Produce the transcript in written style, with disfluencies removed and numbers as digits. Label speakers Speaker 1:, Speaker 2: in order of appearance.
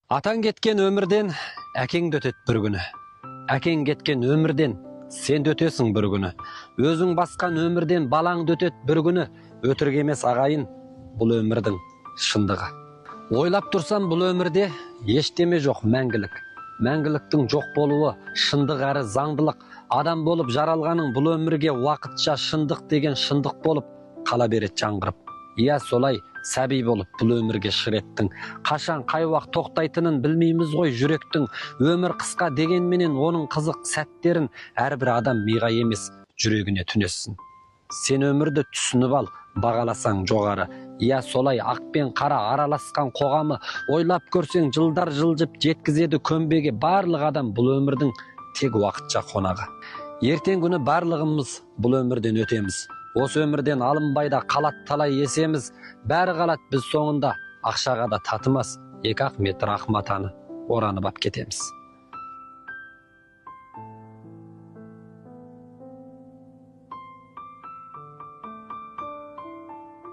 Speaker 1: Атаң кеткен өмірден әкең де өтеді бір күні. Әкең кеткен өмірден сен де өтесің бір күні. Өзің басқан өмірден балаң да өтеді бір күні. Өтірік емес ағайын, бұл өмірдің шындығы. Ойлап тұрсам, бұл өмірде ештеме жоқ мәңгілік. Мәңгіліктің жоқ болуы шындық әрі заңдылық. Адам болып жаралғаның бұл өмірге уақытша шындық деген шындық болып қала береді жаңғырып. Иә, солай сәби болып бұл өмірге шыреттің. Қашан қай уақыт тоқтайтынын білмейміз ғой жүректің. Өмір қысқа дегенменен оның қызық сәттерін әрбір адам миға емес жүрегіне түнессін. Сен өмірді түсініп ал, бағаласаң жоғары. Иә, солай ақ пен қара араласқан қоғамы ойлап көрсең жылдар жылжып жеткізеді көмбеге. Барлық адам бұл өмірдің тек уақытша қонағы. Ертең күні барлығымыз бұл өмірден өтеміз. Осы өмірден алынбайда қалат талай есеміз. Бәрі қалат, біз соңында ақшаға да татымас. 2 метр ақ матаны оранып ап кетеміз.